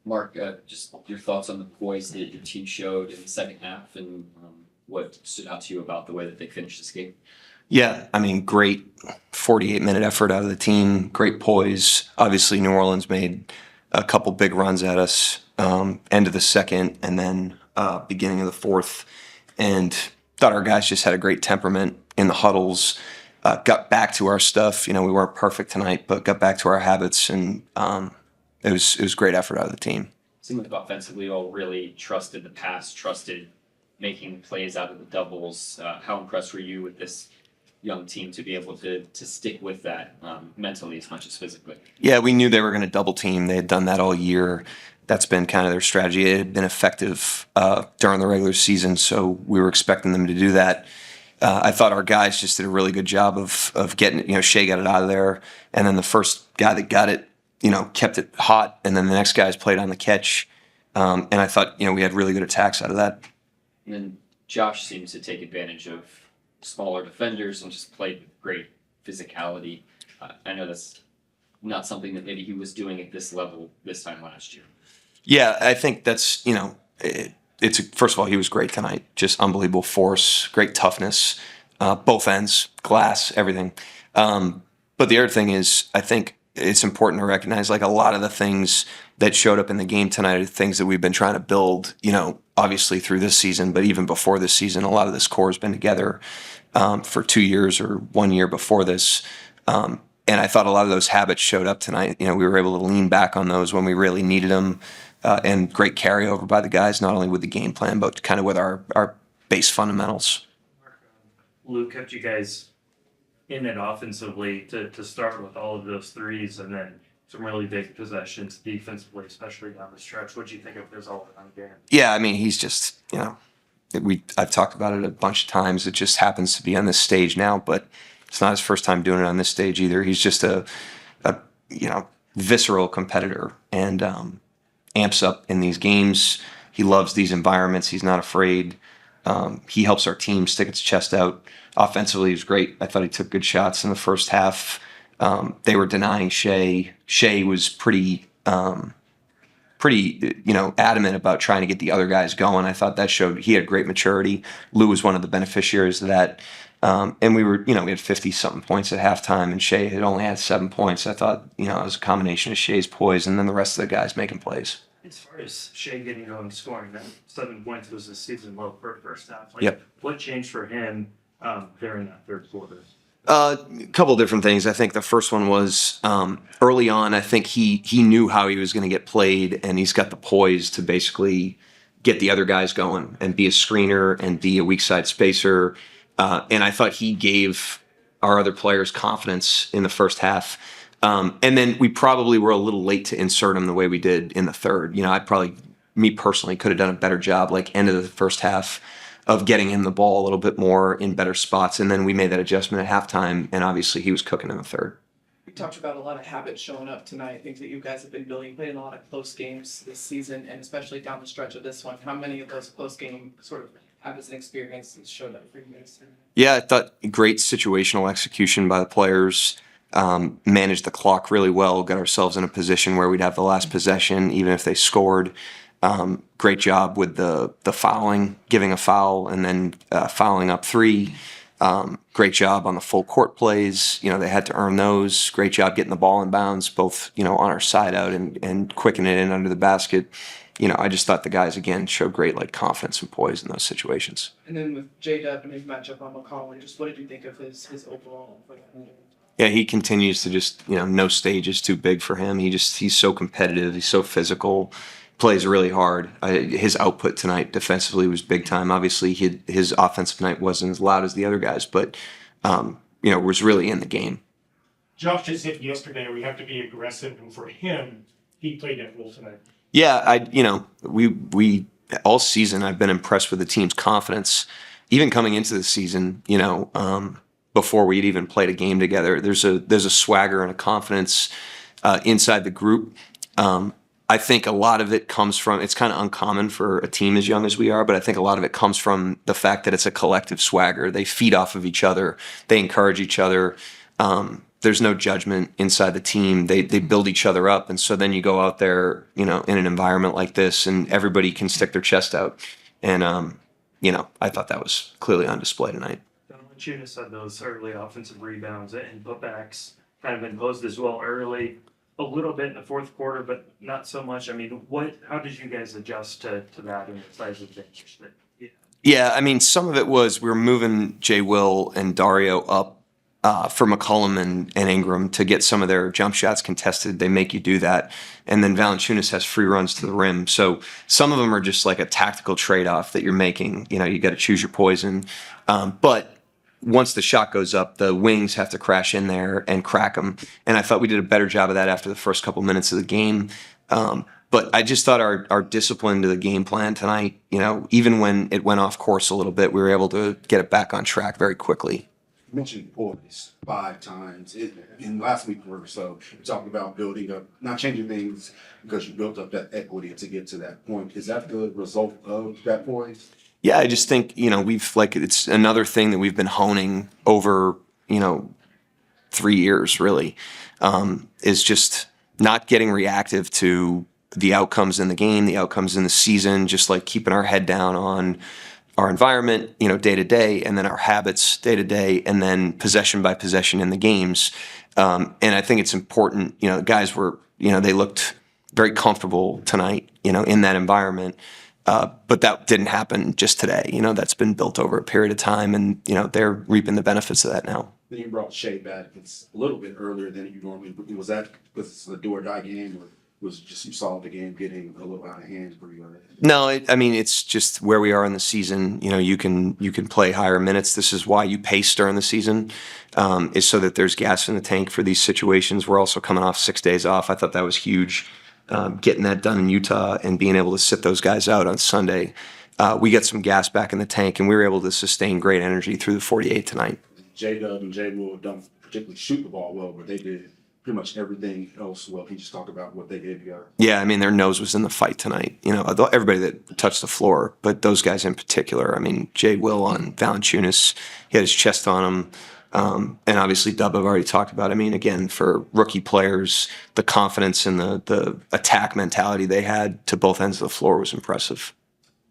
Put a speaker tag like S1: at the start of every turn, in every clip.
S1: Mark, just your thoughts on the poise that your team showed in the second half and what stood out to you about the way that they finished this game?
S2: Yeah, I mean, great 48-minute effort out of the team, great poise. Obviously, New Orleans made a couple big runs at us, end of the second and then beginning of the fourth. And thought our guys just had a great temperament in the huddles, got back to our stuff. You know, we weren't perfect tonight, but got back to our habits, and it was great effort out of the team.
S1: Seemed like offensively, you all really trusted the pass, trusted making plays out of the doubles. How impressed were you with this young team to be able to stick with that mentally as much as physically?
S2: Yeah, we knew they were going to double team. They had done that all year. That's been kind of their strategy. It had been effective during the regular season, so we were expecting them to do that. I thought our guys just did a really good job of getting it. You know, Shai got it out of there, and then the first guy that got it, kept it hot, and then the next guys played on the catch. And I thought, we had really good attacks out of that.
S1: And then Josh seems to take advantage of smaller defenders and just played with great physicality. I know that's not something that maybe he was doing at this level this time last year.
S2: Yeah, I think that's, first of all, he was great tonight. Just unbelievable force, great toughness, both ends, glass, everything. But the other thing is, I think it's important to recognize, like, a lot of the things that showed up in the game tonight are things that we've been trying to build, obviously through this season, but even before this season. A lot of this core has been together for 2 years or 1 year before this. And I thought a lot of those habits showed up tonight. We were able to lean back on those when we really needed them, and great carryover by the guys, not only with the game plan, but kind of with our base fundamentals.
S3: Lou kept you guys in it offensively to start with all of those threes, and then some really big possessions defensively, especially down the stretch. What do you think of his all-around game?
S2: Yeah, I mean, he's just, I've talked about it a bunch of times. It just happens to be on this stage now, but it's not his first time doing it on this stage either. He's just a visceral competitor, and amps up in these games. He loves these environments. He's not afraid. He helps our team stick its chest out. Offensively, he was great. I thought he took good shots in the first half. They were denying Shai. Shai was pretty adamant about trying to get the other guys going. I thought that showed he had great maturity. Lou was one of the beneficiaries of that. And we had 50-something points at halftime, and Shai had only had 7 points. I thought, it was a combination of Shai's poise and then the rest of the guys making plays.
S3: As far as Shai getting going scoring, that 7 points was a season low for first half.
S2: Yep.
S3: What changed for him during that third quarter?
S2: A couple different things. I think the first one was early on. I think he knew how he was going to get played, and he's got the poise to basically get the other guys going and be a screener and be a weak side spacer. And I thought he gave our other players confidence in the first half. And then we probably were a little late to insert him the way we did in the third. Me personally, could have done a better job, like end of the first half, of getting him the ball a little bit more in better spots. And then we made that adjustment at halftime, and obviously he was cooking in the third.
S4: We talked about a lot of habits showing up tonight, things that you guys have been building, playing a lot of close games this season, and especially down the stretch of this one. How many of those close game sort of habits and experiences showed up for you guys?
S2: Yeah, I thought great situational execution by the players. Managed the clock really well, got ourselves in a position where we'd have the last possession, even if they scored. Great job with the fouling, giving a foul, and then fouling up 3. Great job on the full court plays. They had to earn those. Great job getting the ball in bounds, both, on our side out and quickening it in under the basket. I just thought the guys, again, showed great confidence and poise in those situations.
S4: And then with J-Dub and his matchup on McCollum, just what did you think of his overall?
S2: Yeah, he continues to just, no stage is too big for him. He's so competitive. He's so physical, plays really hard. His output tonight defensively was big time. Obviously, his offensive night wasn't as loud as the other guys, but, was really in the game.
S5: Josh just hit yesterday, we have to be aggressive, and for him, he played that role tonight.
S2: Yeah, we all season I've been impressed with the team's confidence, even coming into the season. Before we'd even played a game together, there's a swagger and a confidence inside the group. I think a lot of it comes from, it's kind of uncommon for a team as young as we are, but I think a lot of it comes from the fact that it's a collective swagger. They feed off of each other, they encourage each other. there's no judgment inside the team. They build each other up, and so then you go out there, in an environment like this, and everybody can stick their chest out. And I thought that was clearly on display tonight.
S3: Valanciunas had those early offensive rebounds and putbacks kind of imposed as well early, a little bit in the fourth quarter, but not so much. I mean, how did you guys adjust to that and the size of the bench?
S2: Yeah, I mean, some of it was we were moving Jay Will and Dario up for McCollum and Ingram to get some of their jump shots contested. They make you do that. And then Valanciunas has free runs to the rim. So some of them are just like a tactical trade-off that you're making. You got to choose your poison. But once the shot goes up, the wings have to crash in there and crack them. And I thought we did a better job of that after the first couple minutes of the game. But I just thought our discipline to the game plan tonight, even when it went off course a little bit, we were able to get it back on track very quickly.
S6: You mentioned poise 5 times in last week or so. You talked about building up, not changing things because you built up that equity to get to that point. Is that the result of that poise?
S2: Yeah, I just think, it's another thing that we've been honing over, 3 years really, is just not getting reactive to the outcomes in the game, the outcomes in the season, just like keeping our head down on our environment, day to day, and then our habits day to day, and then possession by possession in the games. And I think it's important, the guys were, they looked very comfortable tonight, in that environment. But that didn't happen just today. That's been built over a period of time, and, they're reaping the benefits of that now.
S6: Then you brought Shai back. It's a little bit earlier than you normally would. Was that because it's a do or die game, or was it just you saw the game getting a little out of hand for you?
S2: No, it's just where we are in the season. You can play higher minutes. This is why you pace during the season, is so that there's gas in the tank for these situations. We're also coming off 6 days off. I thought that was huge, getting that done in Utah and being able to sit those guys out on Sunday. We got some gas back in the tank, and we were able to sustain great energy through the 48 tonight.
S6: J-Dub and J Will don't particularly shoot the ball well, but they did pretty much everything else well. Can you just talk about what they gave you guys?
S2: Yeah, their nose was in the fight tonight. Everybody that touched the floor, but those guys in particular. Jay Will on Valanciunas, he had his chest on him. And obviously Dub I've already talked about. Again, for rookie players, the confidence and the attack mentality they had to both ends of the floor was impressive.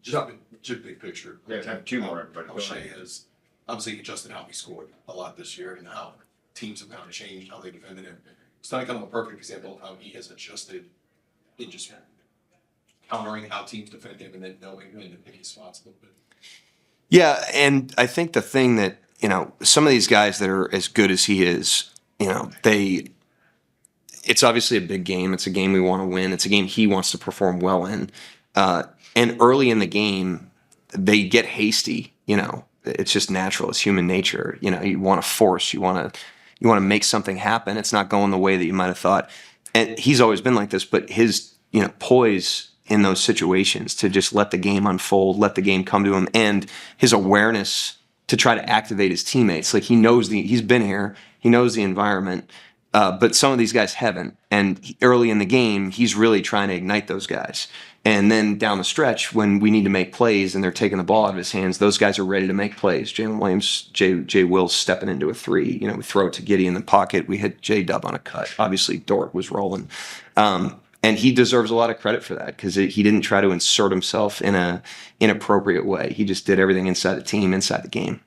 S7: Just big picture.
S1: Yeah, have 2 more, everybody.
S7: How Shai has obviously adjusted how he scored a lot this year and how teams have kind of changed how they defended him. It's not kind of a perfect example of how he has adjusted in just countering how teams defend him and then knowing when to pick his spots a little bit.
S2: Yeah, and I think the thing that, some of these guys that are as good as he is, it's obviously a big game. It's a game we want to win. It's a game he wants to perform well in. And early in the game, they get hasty, It's just natural. It's human nature. You want to force. You want to make something happen. It's not going the way that you might have thought. And he's always been like this, but his, poise in those situations to just let the game unfold, let the game come to him, and his awareness to try to activate his teammates. Like he's been here, he knows the environment, but some of these guys haven't. And early in the game, he's really trying to ignite those guys. And then down the stretch, when we need to make plays and they're taking the ball out of his hands, those guys are ready to make plays. Jalen Williams, Jay Will stepping into a 3. We throw it to Giddey in the pocket. We hit J-Dub on a cut. Obviously, Dort was rolling. And he deserves a lot of credit for that because he didn't try to insert himself in an inappropriate way. He just did everything inside the team, inside the game.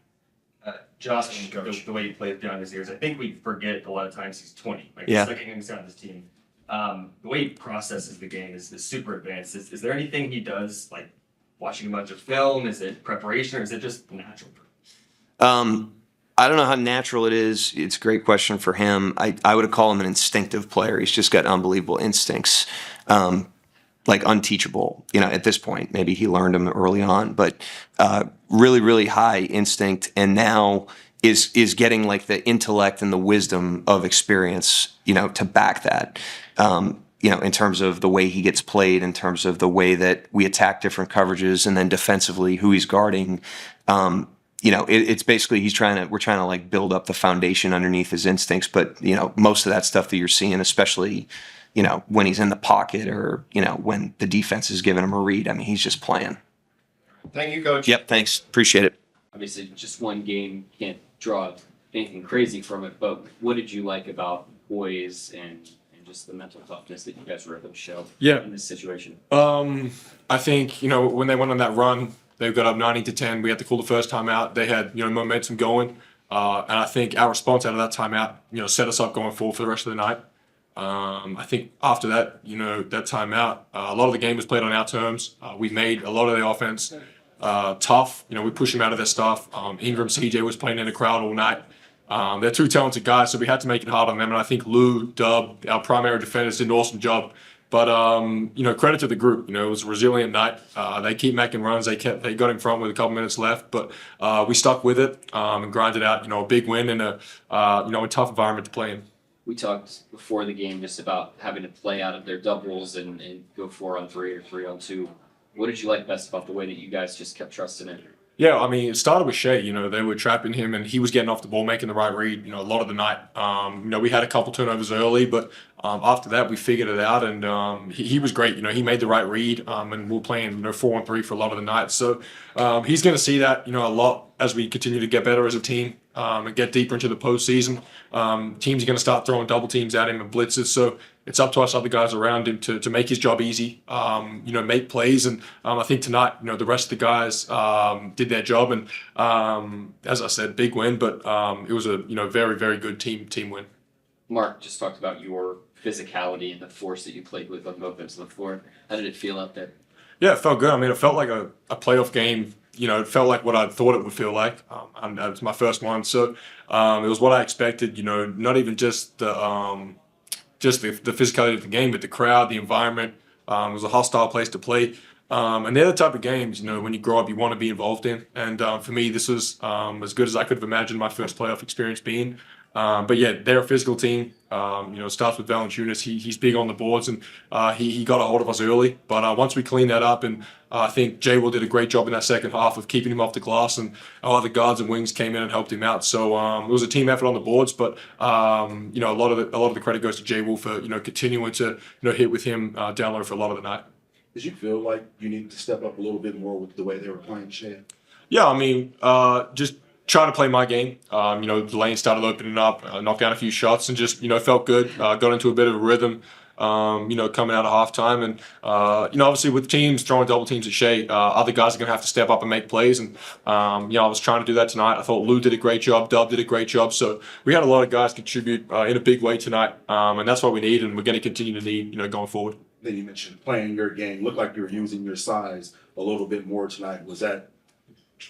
S8: Josh, the way he played beyond his years, I think we forget a lot of times he's 20.
S2: Yeah.
S8: Second youngest guy on this team. The way he processes the game is super advanced. Is there anything he does, like watching a bunch of film? Is it preparation, or is it just natural?
S2: I don't know how natural it is. It's a great question for him. I would call him an instinctive player. He's just got unbelievable instincts, like unteachable. At this point, maybe he learned them early on, but really, really high instinct, and now is getting like the intellect and the wisdom of experience, to back that. In terms of the way he gets played, in terms of the way that we attack different coverages, and then defensively who he's guarding. It's basically we're trying to like build up the foundation underneath his instincts. But, most of that stuff that you're seeing, especially, when he's in the pocket or, when the defense is giving him a read, he's just playing.
S7: Thank you, Coach.
S2: Yep. Thanks. Appreciate it.
S1: Obviously, just one game can't draw anything crazy from it, but what did you like about poise and just the mental toughness that you guys were able to show
S9: Yeah.
S1: in this situation?
S9: I think, when they went on that run, they got up 90-10. We had to call the first timeout. They had, momentum going. And I think our response out of that timeout, set us up going forward for the rest of the night. I think after that, that timeout, a lot of the game was played on our terms. We made a lot of the offense tough. We pushed them out of their stuff. Ingram, CJ was playing in the crowd all night. They're two talented guys, so we had to make it hard on them. And I think Lou, Dub, our primary defenders, did an awesome job. But credit to the group. It was a resilient night. They keep making runs. They got in front with a couple minutes left, but we stuck with it and grinded out. A big win in a tough environment to play in.
S1: We talked before the game just about having to play out of their doubles and go 4-on-3 or 3-on-2. What did you like best about the way that you guys just kept trusting it?
S9: Yeah, I mean, it started with Shai. They were trapping him, and he was getting off the ball, making the right read. A lot of the night. We had a couple turnovers early, but after that, we figured it out, and he was great. He made the right read, and we're playing 4-on-3 for a lot of the night. So he's going to see that a lot as we continue to get better as a team and get deeper into the postseason. Teams are going to start throwing double teams at him and blitzes. So it's up to us other guys around him to make his job easy, make plays. And I think tonight, the rest of the guys did their job. And as I said, big win, but it was a very, very good team win.
S1: Mark just talked about your physicality and the force that you played with on both ends of the floor. How did it feel out there?
S9: Yeah, it felt good. I mean, it felt like a playoff game. It felt like what I thought it would feel like. And it was my first one. So it was what I expected, not even just the physicality of the game, but the crowd, the environment. It was a hostile place to play. And they're the type of games, when you grow up, you want to be involved in. And for me, this was as good as I could have imagined my first playoff experience being. But yeah, they're a physical team. It starts with Valanciunas. He's big on the boards, and he got a hold of us early. But once we cleaned that up, and I think Jay Will did a great job in that second half of keeping him off the glass, and our other guards and wings came in and helped him out. So it was a team effort on the boards. But a lot of the credit goes to Jay Will for continuing to hit with him down low for a lot of the night.
S6: Did you feel like you needed to step up a little bit more with the way they were playing Shai?
S9: Yeah, I mean, just trying to play my game. The lane started opening up, knocked down a few shots, and just felt good. Got into a bit of a rhythm. Coming out of halftime, and obviously with teams throwing double teams at Shai, other guys are going to have to step up and make plays. And I was trying to do that tonight. I thought Lou did a great job, Dub did a great job. So we had a lot of guys contribute in a big way tonight, and that's what we need, and we're going to continue to need going forward.
S6: Then you mentioned playing your game. Looked like you were using your size a little bit more tonight. Was that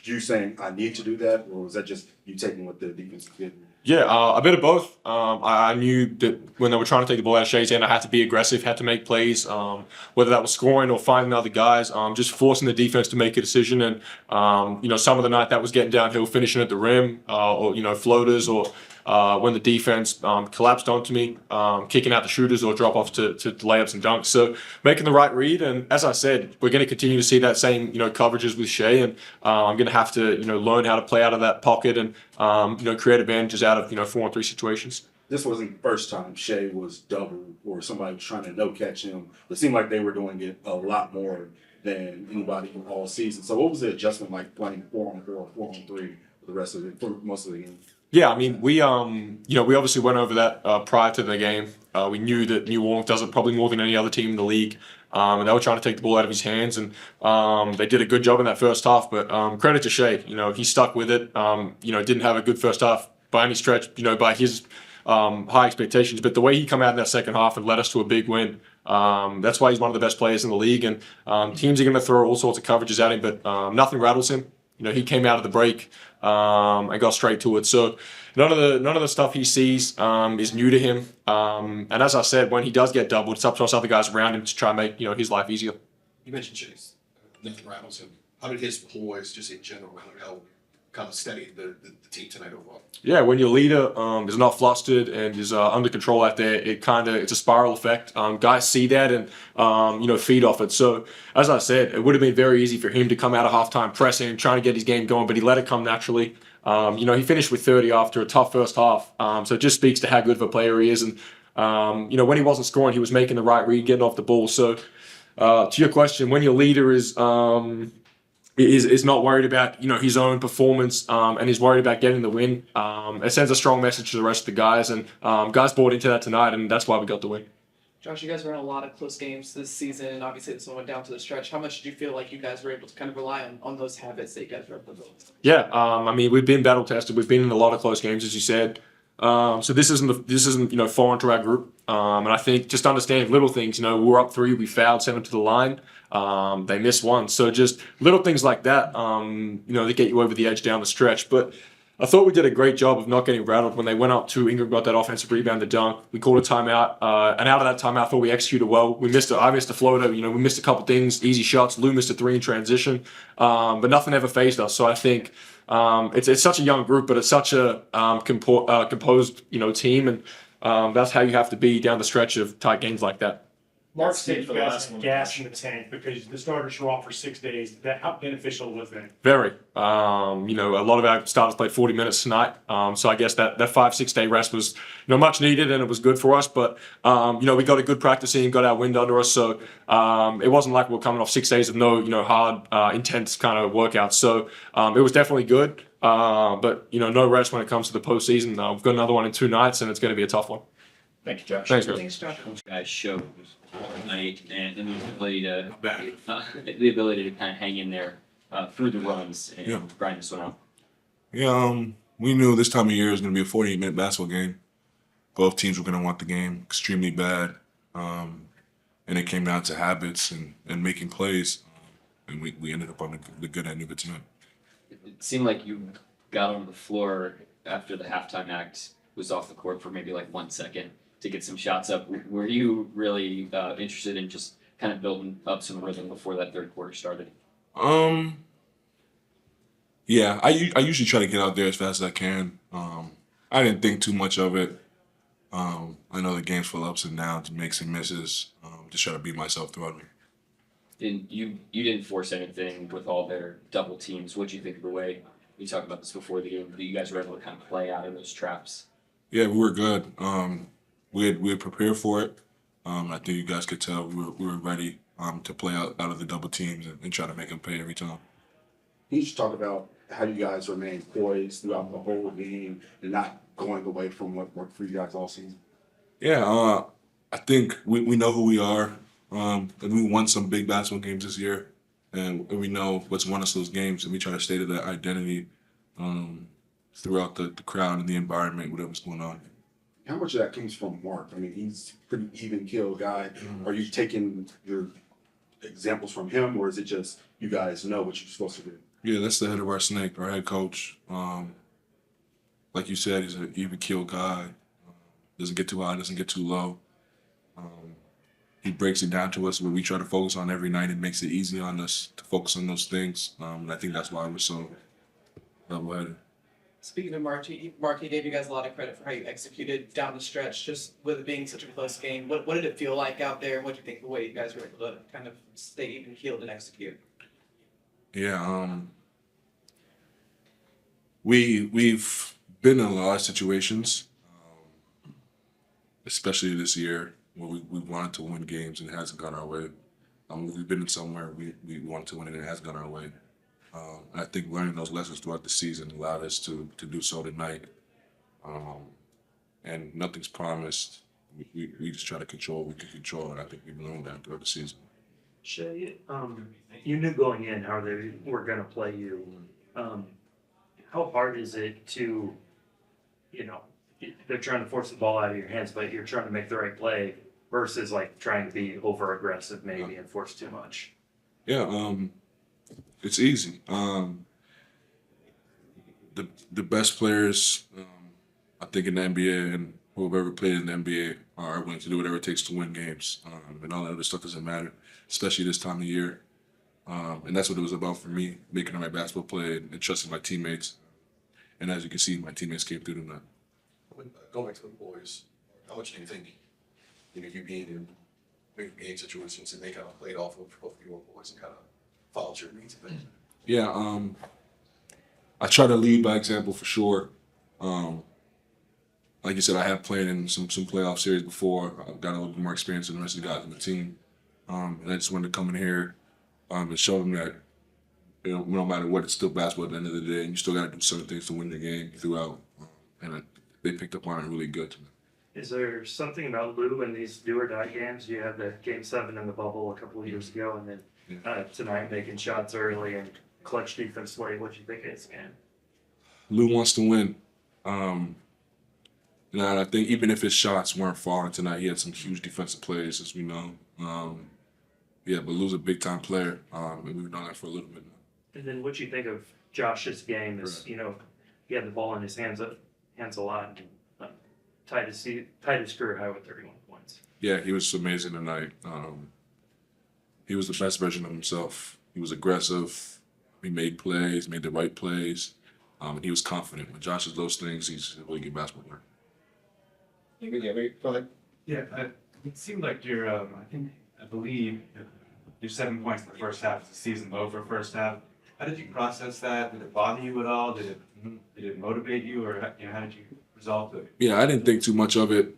S6: you saying I need to do that, or was that just you taking what the defense did?
S9: Yeah, a bit of both. I knew that when they were trying to take the ball out of Shai's hand, I had to be aggressive, had to make plays, whether that was scoring or finding other guys, just forcing the defense to make a decision. And, some of the night that was getting downhill, finishing at the rim, or floaters, or when the defense collapsed onto me, kicking out the shooters or drop-offs to layups and dunks. So making the right read. And as I said, we're going to continue to see that same, coverages with Shai. And I'm going to have to, learn how to play out of that pocket and, create advantages out of 4-on-3 situations.
S6: This wasn't the first time Shai was doubled or somebody was trying to no catch him. It seemed like they were doing it a lot more than anybody all season. So what was the adjustment like playing 4-on-4, 4-on-3 for the rest of it, for most of the game?
S9: Yeah, I mean, we obviously went over that prior to the game. We knew that New Orleans does it probably more than any other team in the league. And they were trying to take the ball out of his hands, and they did a good job in that first half. But credit to Shai, he stuck with it. Didn't have a good first half by any stretch, by his high expectations. But the way he come out in that second half and led us to a big win, that's why he's one of the best players in the league. And teams are going to throw all sorts of coverages at him, but nothing rattles him. He came out of the break and got straight to it. So none of the stuff he sees is new to him. And as I said, when he does get doubled, it's up to us other guys around him to try and make his life easier.
S7: You mentioned Chase. Nothing rattles him. How did his poise, just in general, how kind of steady the team tonight overall?
S9: Yeah, when your leader is not flustered and is under control out there, it's a spiral effect. Guys see that and feed off it. So as I said, it would have been very easy for him to come out of halftime pressing, trying to get his game going, but he let it come naturally. He finished with 30 after a tough first half. So it just speaks to how good of a player he is. And when he wasn't scoring, he was making the right read, getting off the ball. So to your question, when your leader is is not worried about his own performance, and he's worried about getting the win. It sends a strong message to the rest of the guys, and guys bought into that tonight, and that's why we got the win.
S4: Josh, you guys were in a lot of close games this season, and obviously this one went down to the stretch. How much did you feel like you guys were able to kind of rely on those habits that you guys were able to build?
S9: Yeah, I mean we've been battle tested. We've been in a lot of close games, as you said. So this isn't foreign to our group, and I think just understanding little things. We were up 3, we fouled, sent them to the line. They missed 1, so just little things like that. They get you over the edge down the stretch. But I thought we did a great job of not getting rattled when they went up to Ingram, got that offensive rebound, the dunk. We called a timeout, and out of that timeout, I thought we executed well. I missed a floater. We missed a couple things, easy shots. Lou missed a 3 in transition, but nothing ever phased us. So I think it's such a young group, but it's such a composed team, and that's how you have to be down the stretch of tight games like that.
S5: Mark
S8: That's
S5: said
S8: it
S5: you
S8: for the
S5: guys
S8: last
S5: had
S8: one.
S5: gas in the tank because the starters were off for 6 days. How beneficial was that?
S9: Very. A lot of our starters played 40 minutes tonight. So I guess that 5-6 day rest was, much needed, and it was good for us. But, we got a good practice in, got our wind under us. So it wasn't like we we're coming off 6 days of no, hard, intense kind of workouts. So it was definitely good. But, no rest when it comes to the postseason. We've got another one in 2 nights, and it's going to be a tough one.
S1: Thank you, Josh.
S9: Thanks, Chris.
S4: Thanks, Josh.
S1: Guys showed tonight and the ability to kind of hang in there through the runs and
S10: Yeah.
S1: grind this one out.
S10: Yeah, we knew this time of year was going to be a 48-minute basketball game. Both teams were going to want the game extremely bad. And it came down to habits and making plays. And we ended up on the good end of it tonight.
S1: It seemed like you got on the floor after the halftime act was off the court for maybe like 1 second to get some shots up. Were you really interested in just kind of building up some rhythm before that third quarter started?
S10: Yeah, I usually try to get out there as fast as I can. I didn't think too much of it. I know the game's full of ups and downs, makes and misses. Just try to beat myself throughout it.
S1: And you didn't force anything with all their double teams. What'd you think of the way, we talked about this before the game, that you guys were able to kind of play out of those traps?
S10: Yeah, we were good. We had prepared for it. I think you guys could tell we were ready to play out of the double teams and try to make them pay every time.
S6: Can you just talk about how you guys remain poised throughout the whole game and not going away from what worked for you guys all season?
S10: Yeah, I think we know who we are. And we won some big basketball games this year, and we know what's won us those games, and we try to stay to that identity throughout the crowd and the environment, whatever's going on.
S6: How much of that comes from Mark? I mean, he's a pretty even keel guy. Are you taking your examples from him, or is it just you guys know what you're supposed to do?
S10: Yeah, that's the head of our snake, our head coach. Like you said, he's an even keel guy. Doesn't get too high, doesn't get too low. He breaks it down to us what we try to focus on every night. It makes it easy on us to focus on those things. And I think that's why we're so level-headed.
S4: Speaking of Mark, he gave you guys a lot of credit for how you executed down the stretch, just with it being such a close game. What did it feel like out there? What do you think the way you guys were able to kind of stay even keeled and execute?
S10: Yeah, we've been in a lot of situations, especially this year, where we wanted to win games and it hasn't gone our way. We've been in somewhere we wanted to win and it has gone our way. And I think learning those lessons throughout the season allowed us to do so tonight. And nothing's promised. We just try to control what we can control, and I think we've learned that throughout the season.
S3: Shay, you knew going in how they were going to play you. How hard is it to, they're trying to force the ball out of your hands, but you're trying to make the right play versus like trying to be over aggressive maybe and force too much?
S10: Yeah, it's easy. The best players, I think in the NBA and whoever ever played in the NBA are willing to do whatever it takes to win games. And all that other stuff doesn't matter, especially this time of year. And that's what it was about for me, making the right basketball play and trusting my teammates. And as you can see, my teammates came through tonight.
S7: Going back to the boys, how much do you think, you being in big game situations and they kind of played off of your boys and kind of followed your leads?
S10: Yeah, I try to lead by example for sure. Like you said, I have played in some playoff series before. I've got a little bit more experience than the rest of the guys on the team. And I just wanted to come in here and show them that You know, no matter what, it's still basketball at the end of the day, and you still got to do certain things to win the game throughout. They picked up on it really good tonight.
S3: Is there something about Lou in these do or die games? You had the game 7 in the bubble a couple of years ago, and then tonight making shots early and clutch defense late. What do you think of his game?
S10: Lou wants to win. And I think even if his shots weren't falling tonight, he had some huge defensive plays, as we know. Yeah, but Lou's a big time player, and we've known that for a little bit now.
S3: And then what do you think of Josh's game? Is
S10: Right.
S3: you know, he had the ball in his hands a lot. Tied his career high with 31 points.
S10: Yeah, he was amazing tonight. He was the best version of himself. He was aggressive. He made plays, made the right plays, and he was confident. When Josh does those things, he's a really good basketball player.
S11: Yeah, it seemed like I believe your 7 points in the first half of the season low for first half. How did you process that? Did it bother you at all? Did it motivate you, or how did you resolve it?
S10: Yeah, I didn't think too much of it.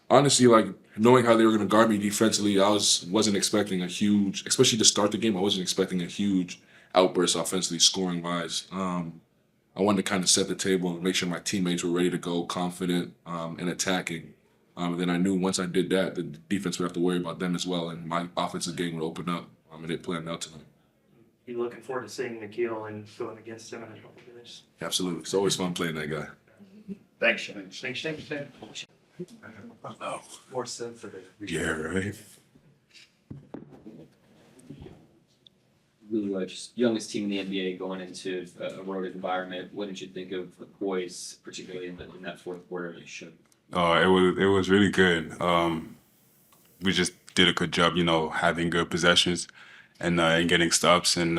S10: Honestly, like knowing how they were going to guard me defensively, I wasn't expecting a huge, especially to start the game. I wasn't expecting a huge outburst offensively, scoring wise. I wanted to kind of set the table and make sure my teammates were ready to go, confident and attacking. And then I knew once I did that, the defense would have to worry about them as well, and my offensive game would open up. And it planned out tonight.
S3: You looking forward to seeing Nikhil and going against him in a couple of days?
S10: Absolutely, it's always fun playing that guy.
S8: Thanks, Shai.
S3: Thanks. More sensitive.
S10: Yeah, right.
S1: Really, just youngest team in the NBA going into a road environment. What did you think of the poise, particularly in that fourth quarter they showed?
S12: It was really good. We just did a good job, having good possessions and getting stops, and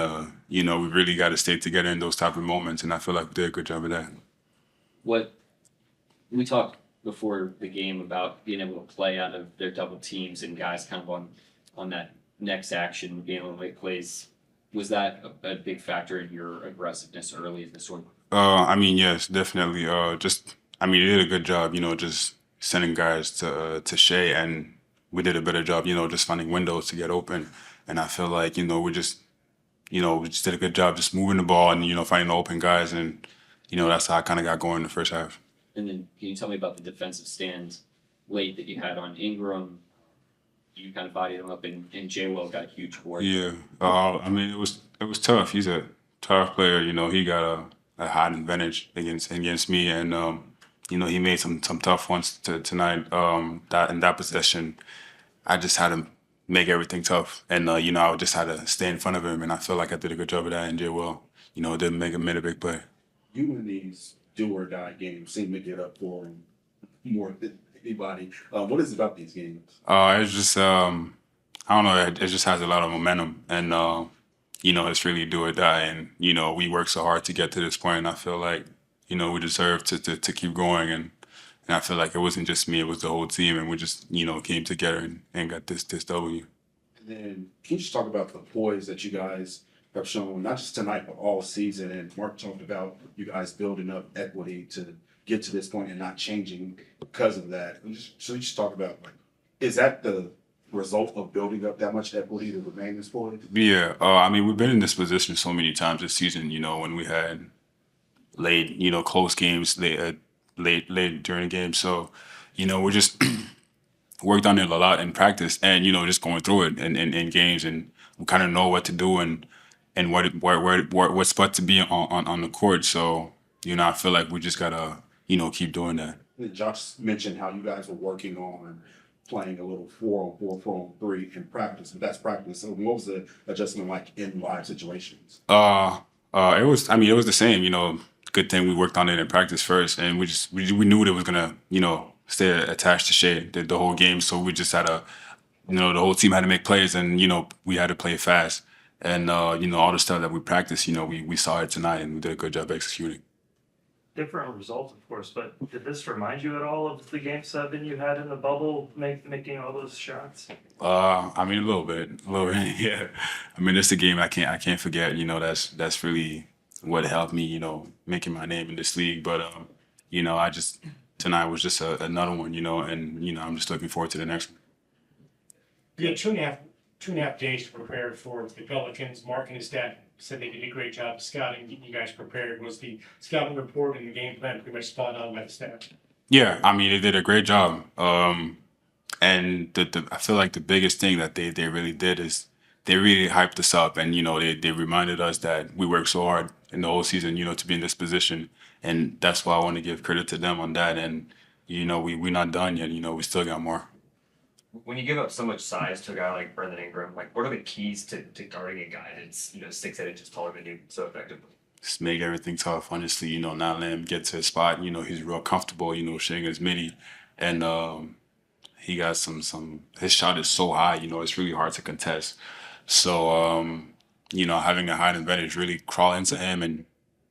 S12: we really got to stay together in those type of moments, and I feel like we did a good job of that.
S1: What we talked before the game about being able to play out of their double teams and guys kind of on that next action, being able to make plays. Was that a big factor in your aggressiveness early in this one?
S12: Yes, definitely. They did a good job, just sending guys to Shai, and we did a better job, just finding windows to get open. And I feel like, we just did a good job just moving the ball and, finding the open guys. And, that's how I kind of got going in the first half.
S1: And then can you tell me about the defensive stand late that you had on Ingram? You kind of bodied him up, and J-Will got a huge board.
S12: Yeah, it was tough. He's a tough player. He got a hot advantage against me, and he made some tough ones tonight. That in that possession, I just had to make everything tough, and I just had to stay in front of him, and I feel like I did a good job of that. And J-Will, didn't made a big play.
S6: You in these do or die games seem to get up for him more than anybody. What is it about these games?
S12: It's just I don't know. It just has a lot of momentum, and it's really do or die. And we work so hard to get to this point, and I feel like we deserve to keep going. And I feel like it wasn't just me; it was the whole team, and we just came together and got this W.
S6: And then can you just talk about the poise that you guys have shown, not just tonight, but all season? And Mark talked about you guys building up equity to get to this point and not changing because of that. So you just talk about, like, is that the result of building up that much equity to remain this poise?
S12: Yeah, we've been in this position so many times this season. When we had late, close games, late during the game. So, we just worked on it a lot in practice, and just going through it in games, and we kind of know what to do and what spot to be on the court. So, I feel like we just gotta keep doing that.
S6: Josh mentioned how you guys were working on playing a little 4-on-4, 4-on-3 in practice, but that's practice. So what was the adjustment like in live situations?
S12: It was the same. Good thing we worked on it in practice first, and we knew it was gonna stay attached to Shai the whole game. So we just had to the whole team had to make plays, and we had to play fast. And all the stuff that we practiced, we saw it tonight, and we did a good job executing.
S3: Different results, of course, but did this remind you at all of the game 7 you had in the bubble, making all those shots?
S12: A little bit, yeah. It's a game I can't forget. That's really what helped me, making my name in this league. But tonight was just another one, and I'm just looking forward to the next one.
S5: Yeah, 2.5 2.5 days to prepare for the Pelicans. Mark and his staff said they did a great job of scouting, getting you guys prepared. Was the scouting report and the game plan pretty much spot on by the staff?
S12: Yeah, I mean, they did a great job. And I feel like the biggest thing that they really did is they really hyped us up, and they reminded us that we worked so hard in the whole season, to be in this position, and that's why I want to give credit to them on that. And we're not done yet. We still got more.
S8: When you give up so much size to a guy like Brandon Ingram, like what are the keys to guarding a guy that's 6'8" inches taller than you so effectively?
S12: Just make everything tough. Honestly, not let him get to his spot. He's real comfortable. Shooting his midi, and he got some. His shot is so high. It's really hard to contest. So having a height advantage, really crawl into him and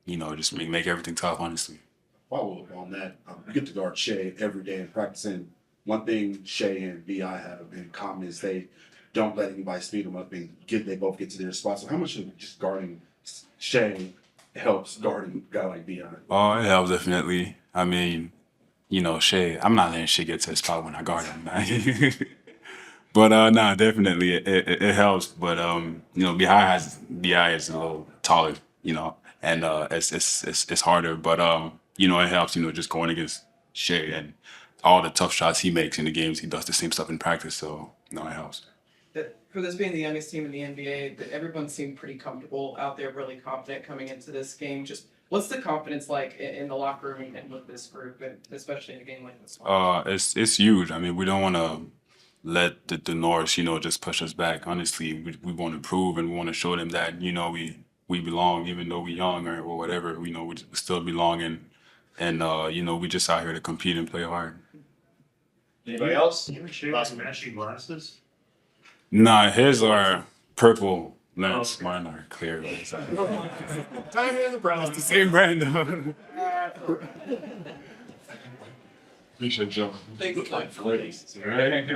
S12: just make everything tough. Honestly.
S6: Follow up on that, you get to guard Shai every day in practicing. One thing Shai and BI have in common is they don't let anybody speed them up and they both get to their spots. So how much of just guarding Shai helps guarding a guy like BI?
S12: Oh, it helps definitely. I mean, Shai, I'm not letting Shai get to his spot when I guard him. But nah, definitely it helps. But BI is a little taller, and it's harder. But it helps. Just going against Shai and all the tough shots he makes in the games, he does the same stuff in practice. So it helps.
S4: For this being the youngest team in the NBA, everyone seemed pretty comfortable out there, really confident coming into this game. Just what's the confidence like in the locker room and with this group, and especially in a game like this one?
S12: It's huge. I mean, we don't want to let the Norse, just push us back. Honestly, we want to prove and we want to show them that we belong, even though we're young or whatever. We still belong, and we just out here to compete and play hard.
S3: Anybody else? Matching glasses?
S12: Nah, his are purple lens. Mine are clear. It's the same brand though.
S10: Appreciate you.
S4: Thanks,